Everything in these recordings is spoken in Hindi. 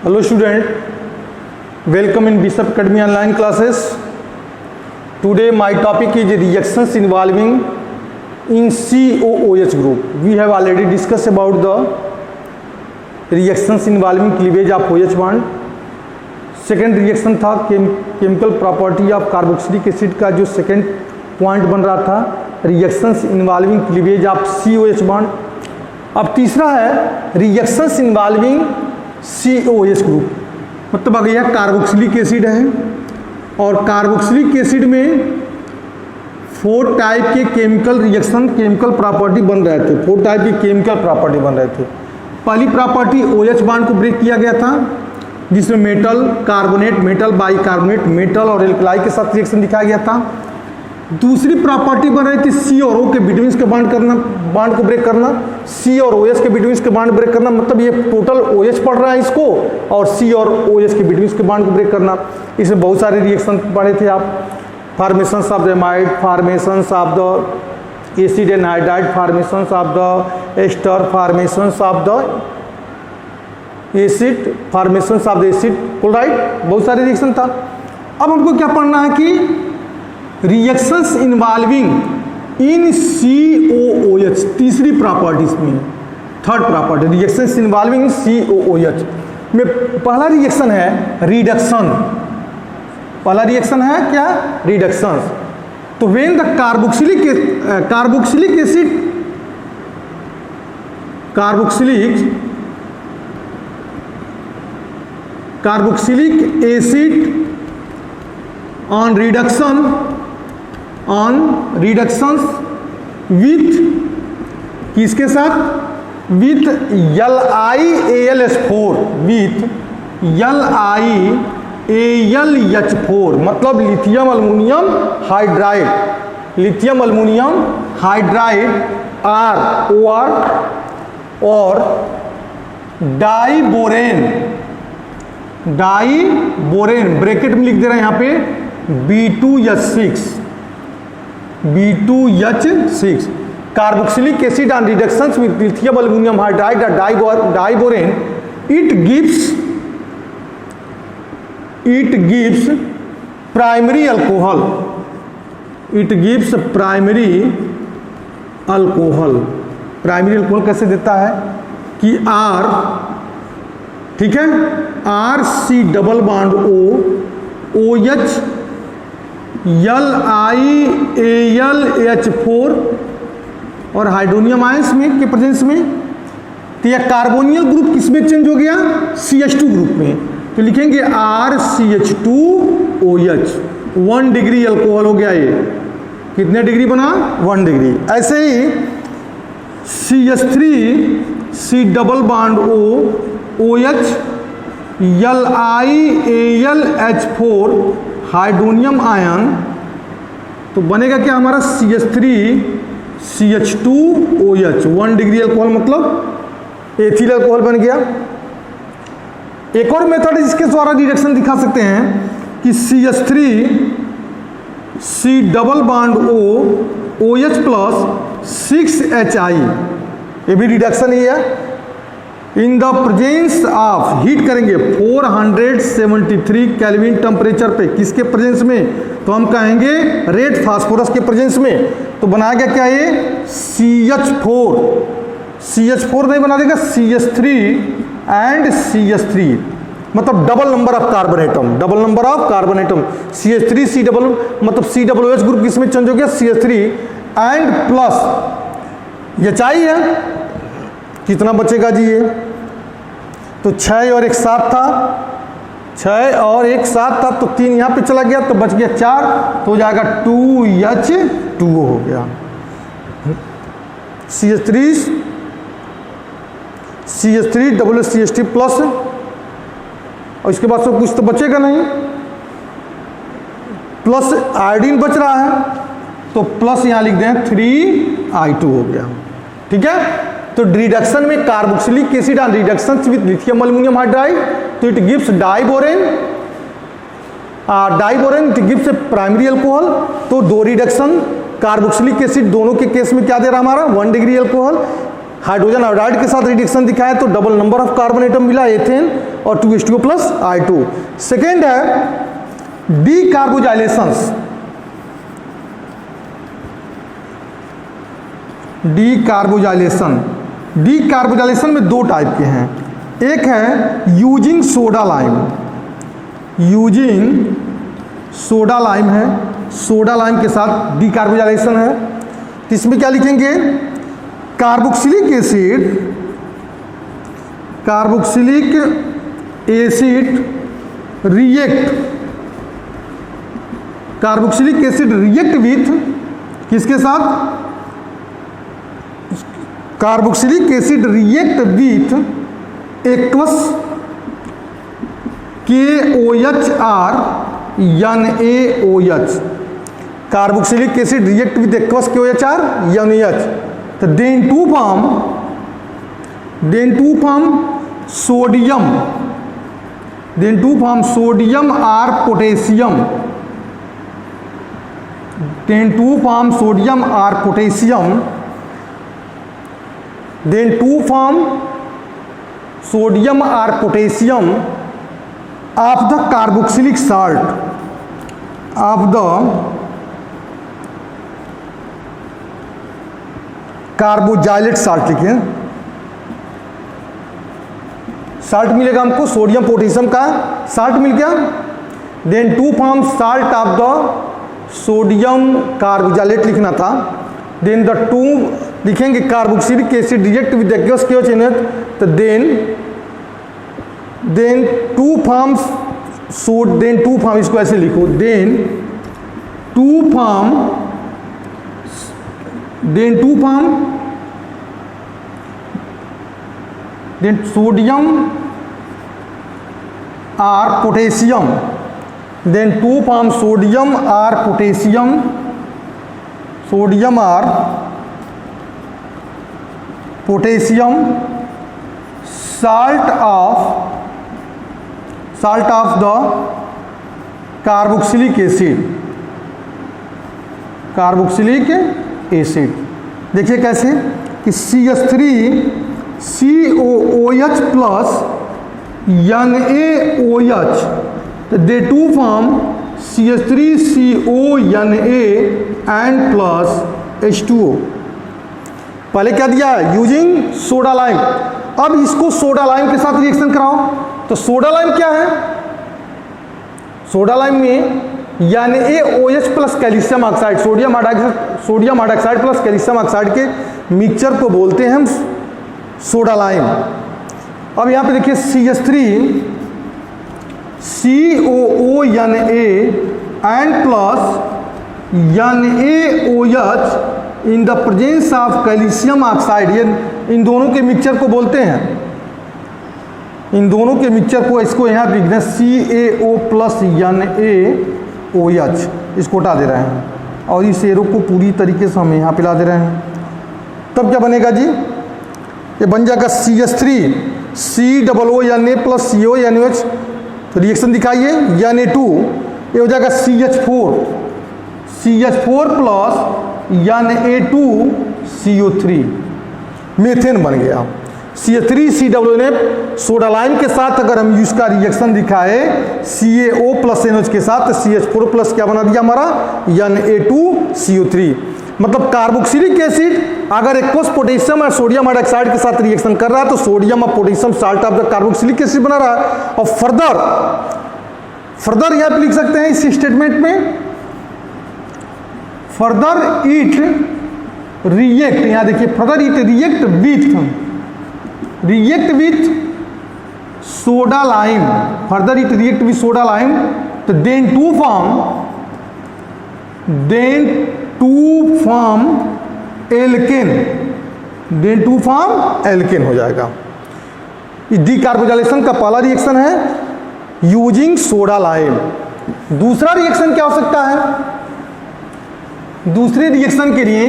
Hello student, welcome in Bishop Academy online classes. Today my topic is reactions involving in COOH group. We have already discussed about the reactions involving cleavage of OH bond. Second reaction था chemical property of carboxylic acid का जो सेकेंड पॉइंट बन रहा था, reactions involving cleavage of COH bond. अब तीसरा है रिएक्शंस इन्वॉल्विंग COH ग्रुप. मतलब अगर यह कार्बोक्सिलिक एसिड है और कार्बोक्सिलिक एसिड में 4 टाइप के केमिकल रिएक्शन केमिकल प्रॉपर्टी बन रहे थे. 4 टाइप के केमिकल प्रॉपर्टी बन रहे थे. पहली प्रॉपर्टी OH बॉन्ड को ब्रेक किया गया था, जिसमें metal carbonate, metal bicarbonate, metal और एल्कलाई के साथ रिएक्शन दिखाया गया था. दूसरी प्रॉपर्टी बन रही थी C और O के बिटवीन के बॉन्ड करना, बॉन्ड को ब्रेक करना. C और OH के बिटवीन के बॉन्ड ब्रेक करना, मतलब ये टोटल OH पढ़ रहा है इसको, और C और OH के बिटवीन के बॉन्ड को ब्रेक करना. इसमें बहुत सारे रिएक्शन पढ़े थे आप. Formations of the amide, formations of the acid anhydride, formations of the ester, formations of the acid, formations of the acid chloride, बहुत सारे रिएक्शन था. अब हमको क्या पढ़ना है कि रिएक्शंस इन्वॉल्विंग इन COOH, तीसरी प्रॉपर्टी इसमें, third property reactions involving in COOH में पहला रिएक्शन है रिडक्शन. पहला रिएक्शन है क्या? रिडक्शन. तो when the carboxylic acid on reductions with किसके साथ? with LiAlH4, with LiAlH4, मतलब lithium aluminium hydride, lithium aluminium hydride OR और डाइबोरेन ब्रैकेट में लिख दे रहे हैं यहाँ पे B2H6 carboxylic acid on reductions with lithium aluminium hydride diborane, it gives primary alcohol. Primary alcohol कैसे देता है कि R, ठीक है, RC double bond OH LiAlH4 और हाइड्रोनियम आयंस में के प्रेजेंस में. तो यह कार्बोनियल ग्रुप किसमें चेंज हो गया? CH2 ग्रुप में. तो लिखेंगे RCH2OH. 1 डिग्री अल्कोहल हो गया. ये कितने डिग्री बना? 1 डिग्री. ऐसे ही CH3C double bond OH LiAlH4 hydronium ion. तो बनेगा क्या हमारा? CH3CH2OH. 1 डिग्री अल्कोहल मतलब एथिल अल्कोहल बन गया. एक और मेथड है जिसके द्वारा रिडक्शन दिखा सकते हैं कि CH3C double bond OH plus 6HI, ये भी रिडक्शन ही है. In the presence of, heat करेंगे 473 केल्विन टेम्परेचर पे. किसके प्रेजेंस में? तो हम कहेंगे रेड फास्फोरस के प्रेजेंस में. तो बनाएगा क्या ये? CH4 नहीं बना देगा, CH3 एंड CH3, मतलब double number of carbon atom. CH3C double मतलब COOH ग्रुप किसमें चेंज हो गया? CH3 एंड प्लस HI है. कितना बचेगा जी ये? तो 6 और 1 7 था, 6 और 1 7 था, तो 3 यहाँ पे चला गया, तो बच गया 4, तो हो जाएगा 2H2O हो गया. CH3 डबल CH3 प्लस, और इसके बाद सब कुछ तो बचेगा नहीं, प्लस आयोडीन बच रहा है, तो प्लस यहाँ लिख दें 3I2 हो गया. ठीक है. तो रिडक्शन में carboxylic acid on reduction with lithium aluminium hydride, तो it gives diborane it gives primary alcohol. तो 2 रिडक्शन कार्बोक्सिलिक एसिड दोनों के केस में क्या दे रहा हमारा? 1 डिग्री अल्कोहल. हाइड्रोजन आयोडाइड के साथ रिडक्शन दिखाया तो double number of carbon atom मिला एथेन और 2H2O प्लस I2। सेकेंड है डीकार्बोजाइलेशंस। डीकार्बोजाइलेशन में दो टाइप के हैं। एक है using soda lime, using soda lime है, सोडा लाइम के साथ डीकार्बोजाइलेशन है। तो इसमें क्या लिखेंगे, carboxylic acid react, carboxylic acid react with किसके साथ, carboxylic acid react with aqueous KOHR NaOH, carboxylic acid react with aqueous KOHR NaOH। तो then to form sodium or potassium, then to form sodium or potassium, then to form sodium or potassium of the carboxylic salt, of the कार्बोजाइलेट salt लिखे, साल्ट मिलेगा हमको, सोडियम पोटेशियम का साल्ट मिल गया। Then to form salt of the sodium carboxylate लिखना था। देन द टू लिखेंगे carboxylic acid react with aqueous KOH NaOH, तो देन टू फॉर्म इसको ऐसे लिखो, then to form sodium or potassium, then to form sodium or potassium, sodium or potassium salt of the carboxylic acid. देखिए कैसे कि CH3COOH प्लस NaOH, तो then to form CH3CONA and plus H2O। पहले क्या दिया है, यूजिंग सोडा लाइम। अब इसको सोडा लाइम के साथ रिएक्शन कराओ, तो सोडा लाइम क्या है, सोडा लाइम में NaOH plus calcium oxide, sodium hydroxide plus calcium oxide के मिक्सचर को बोलते हैं हम सोडा लाइम। अब यहाँ पे देखिए CH3COONA and plus NaOH in the presence of calcium oxide, ये इन दोनों के मिक्सचर को बोलते हैं, इन दोनों के मिक्सचर को, इसको यहाँ लिख दें CaO प्लस NaOH, इसको हटा दे रहे हैं और इस एरो को पूरी तरीके से हम यहाँ पिला दे रहे हैं। तब क्या बनेगा जी, ये बन जाएगा CH3COONA प्लस CONOH, तो रिएक्शन दिखाइए, Na2 ये हो जाएगा CH4 प्लस Na2CO3, मीथेन बन गया। CH3COONA सोडा लाइम के साथ अगर हम इसका रिएक्शन दिखाए CaO प्लस NH के साथ, तो CH4 प्लस क्या बना दिया हमारा Na2CO3। मतलब कार्बोक्सिलिक एसिड अगर एक्वस पोटेशियम और सोडियम हाइड्रॉक्साइड के साथ रिएक्शन कर रहा है तो सोडियम और potassium salt of the carboxylic acid बना रहा है। और फर्दर यहाँ पे लिख सकते हैं इस स्टेटमेंट में, फर्दर इट रिएक्ट, यहाँ देखिए further it react with soda lime, further it react with soda lime, तो देन टू फॉर्म एल्केन हो जाएगा। डीकार्बोजाइलेशन का पहला रिएक्शन है यूजिंग सोडा लाइम। दूसरा रिएक्शन क्या हो सकता है, दूसरे रिएक्शन के लिए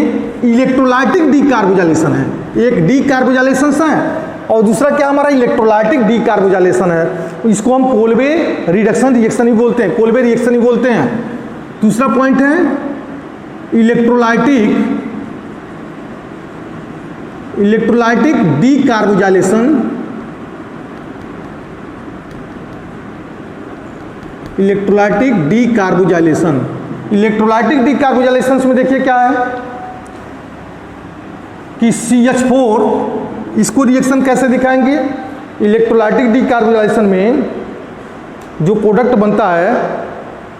इलेक्ट्रोलाइटिक डीकार्बोजाइलेशन है, एक डीकार्बोजाइलेशन है और दूसरा क्या हमारा इलेक्ट्रोलाइटिक डीकार्बोजाइलेशन है। इसको हम कोल्बे रिडक्शन रिएक्शन ही बोलते हैं, कोल्बे रिएक्शन ही बोलते हैं। दूसरा पॉइंट है electrolytic electrolytic डीकार्बोजाइलेशन, electrolytic डीकार्बोजाइलेशन। Electrolytic decarboxylation में देखिए क्या है कि CH4, इसको रिएक्शन कैसे दिखाएंगे? इलेक्ट्रोलाइटिक डीकार्बोजाइलेशन में जो प्रोडक्ट बनता है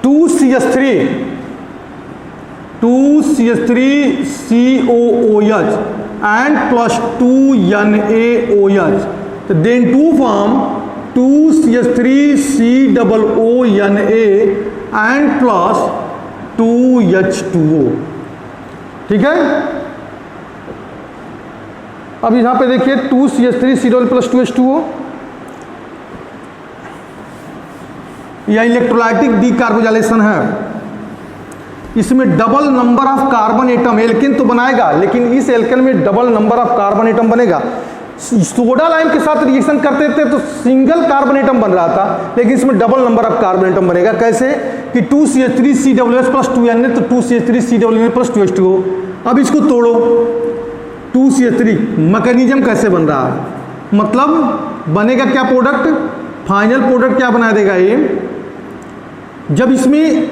2CH3COOH and plus 2NaOH, then 2 form 2CH3COONA and plus 2H2O। ठीक है, अब यहां पे देखिए 2CH3C प्लस 2H2O, यह इलेक्ट्रोलाइटिक डीकार्बोजाइलेशन है। इसमें double number of carbon atom, alkane तो बनाएगा लेकिन इस एल्केन में double number of carbon atom बनेगा। सोडा लाइम के साथ रिएक्शन करते थे तो सिंगल कार्बन एटम बन रहा था, लेकिन इसमें double number of carbon atom बनेगा। कैसे कि 2CH3COOH प्लस 2Na तो 2CH3COOH प्लस 2H2O। अब इसको तोड़ो, 2CH3 मैकेनिज्म कैसे बन रहा है, मतलब बनेगा क्या प्रोडक्ट, फाइनल प्रोडक्ट क्या बना देगा ये, जब इसमें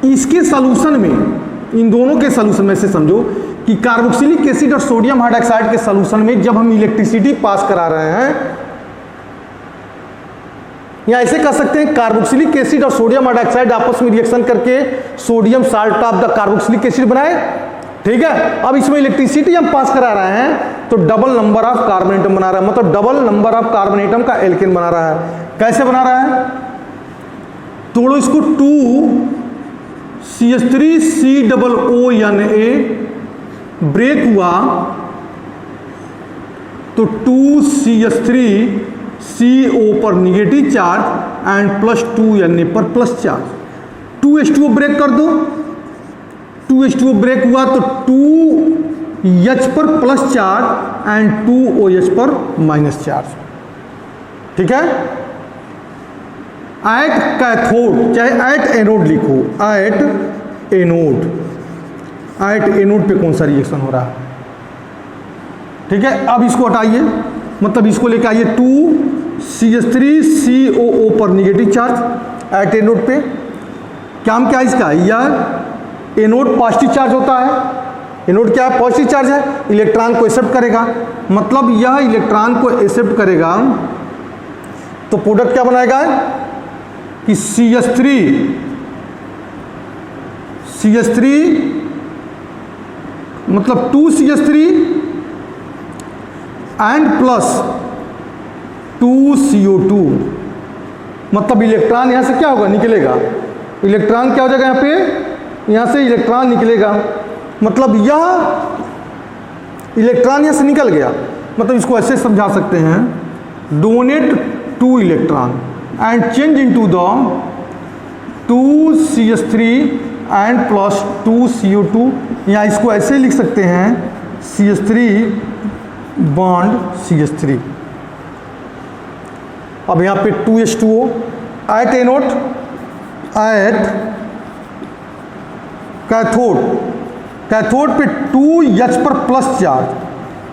इसके सॉल्यूशन में, इन दोनों के सॉल्यूशन में से समझो कि कार्बोक्सिलिक एसिड और सोडियम हाइड्रोक्साइड के सॉल्यूशन में जब हम इलेक्ट्रिसिटी पास करा रहे हैं, या ऐसे कह सकते हैं कार्बोक्सिलिक एसिड और सोडियम हाइड्रोक्साइड आपस में रिएक्शन करके sodium salt of the carboxylic acid बनाए। ठीक है, अब इसमें इलेक्ट्रिसिटी हम पास करा रहे हैं तो double number of carbon atom बना रहा है, मतलब double number of carbon atom का एल्केन बना रहा है। कैसे बना रहा है, तोड़ो इसको, 2CH3COONA ब्रेक हुआ तो 2CH3CO पर negative charge and plus 2Na पर प्लस चार्ज। 2H2O ब्रेक कर दो, 2H2O ब्रेक हुआ तो 2H पर प्लस चार्ज एंड 2OH पर माइनस चार्ज। ठीक है, एट कैथोड, चाहे एट एनोड लिखो, एट एनोड, एट एनोड पे कौन सा रिएक्शन हो रहा है। ठीक है, अब इसको हटाइए, मतलब इसको लेके आइए 2CH3COO पर निगेटिव चार्ज एट एनोड पे। काम क्या है इसका, यह एनोड पॉजिटिव चार्ज होता है, एनोड क्या है, पॉजिटिव चार्ज है, इलेक्ट्रॉन को एक्सेप्ट करेगा, मतलब यह इलेक्ट्रॉन को एक्सेप्ट करेगा तो प्रोडक्ट क्या बनाएगा कि CH3 मतलब 2CH3 एंड प्लस 2CO2, मतलब इलेक्ट्रॉन यहां से क्या होगा, निकलेगा, इलेक्ट्रॉन क्या हो जाएगा यहाँ पे, यहां से इलेक्ट्रॉन निकलेगा, मतलब यह इलेक्ट्रॉन यहां से निकल गया, मतलब इसको ऐसे समझा सकते हैं, donate 2 electron and change into the 2CH3 and plus 2CO2, या इसको ऐसे लिख सकते हैं CH3 बॉन्ड CH3। अब यहाँ पे 2H2O at anode, at cathode, cathode पे 2H पर प्लस चार्ज,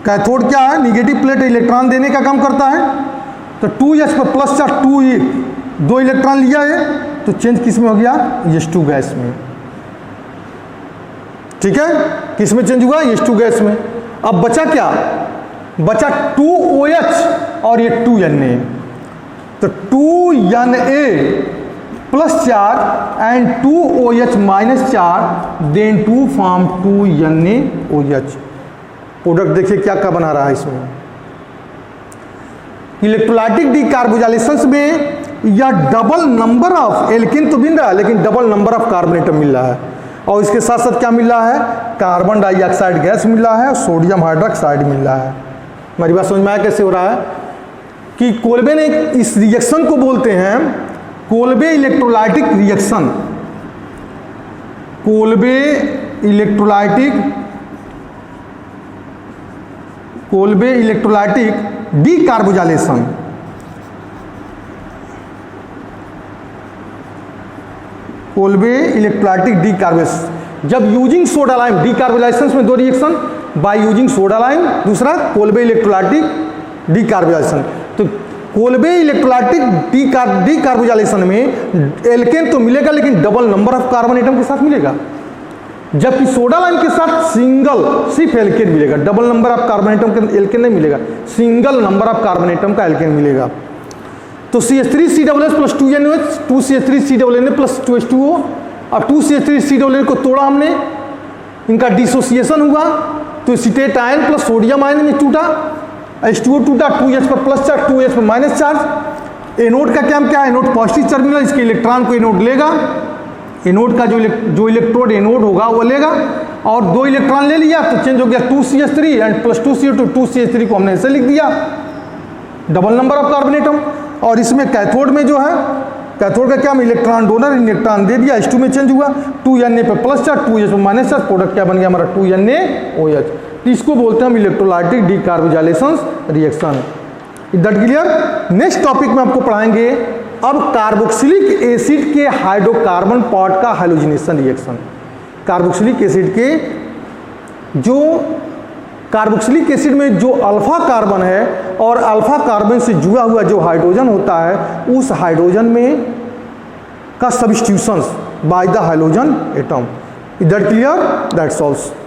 कैथोड क्या है, निगेटिव प्लेट इलेक्ट्रॉन देने का काम करता है, तो 2H पर प्लस चार्ज, 2 इलेक्ट्रॉन लिया है तो चेंज किस में हो गया, H2 गैस में। ठीक है, किस में चेंज हुआ, H2 गैस में। अब बचा क्या, बचा 2OH और ये 2Na, तो 2Na plus charge and 2OH minus charge, then 2 form 2NaOH। Product देखिए क्या क्या बना रहा है इसमें। इलेक्ट्रोलाइटिक डीकार्बोजाइलेशन में या डबल नंबर ऑफ एल्केन तो मिल रहा है, लेकिन double number of carbon atom मिल रहा है, और इसके साथ साथ क्या मिल रहा है, कार्बन डाइऑक्साइड गैस मिल रहा है और सोडियम हाइड्रोक्साइड मिल रहा है। हमारी बात समझ में आया कैसे हो रहा है कि कोल्बे ने इस रिएक्शन को बोलते हैं Kolbe electrolytic reaction, Kolbe electrolytic decarboxylation. Kolbe electrolytic decarboxylation, जब यूजिंग सोडा लाइम, डीकार्बोजाइलेशन में 2 reaction, by using soda lime, दूसरा कोल्बे इलेक्ट्रोलाइटिक डीकार्बोजाइलेशन। तो कोल्बे इलेक्ट्रोलाइटिक डीकार्बोजाइलेशन में एल्केन तो मिलेगा लेकिन double number of carbon atom के साथ मिलेगा, जबकि सोडा लाइम के साथ सिर्फ एल्केन मिलेगा, double number of carbon atom का एल्केन नहीं मिलेगा, single number of carbon atom का एल्केन मिलेगा। तो CH3COOH plus 2NOH, 2CH3COOH plus 2H2O। अब 2CH3COOH को तोड़ा हमने, इनका डिसोसिएशन हुआ तो acetate ion plus sodium ion में टूटा, H2O टूटा, 2H पर प्लस चार्ज 2H पर माइनस चार्ज। एनोड का क्या है, एनोड पॉजिटिव चार्ज मिला, इसके इलेक्ट्रॉन को एनोड लेगा, एनोड का जो इलेक्ट्रोड एनोड होगा वो लेगा, और 2 इलेक्ट्रॉन ले लिया तो चेंज हो गया 2CH3 and plus 2CO2, 2CH3 को हमने ऐसे लिख दिया, double number of carbon atom. और इसमें कैथोड में जो है, कैथोड का क्या, इलेक्ट्रॉन डोनर, इलेक्ट्रॉन दे दिया, H2 में चेंज हुआ, 2Na पे प्लस चार्ज, 2H पे माइनस चार्ज, प्रोडक्ट क्या बन गया हमारा 2NaOH। इसको बोलते हैं हम electrolytic decarboxylation reaction. That clear. Next topic में आपको पढ़ाएंगे अब कार्बोक्सिलिक एसिड के हाइड्रोकार्बन पार्ट का हाइलोजिनेशन रिएक्शन। कार्बोक्सिलिक एसिड के जो कार्बोक्सिलिक एसिड में जो अल्फा कार्बन है और अल्फा कार्बन से जुड़ा हुआ जो हाइड्रोजन होता है, उस हाइड्रोजन में का substitutions by the hydrogen atom. That clear, that's also.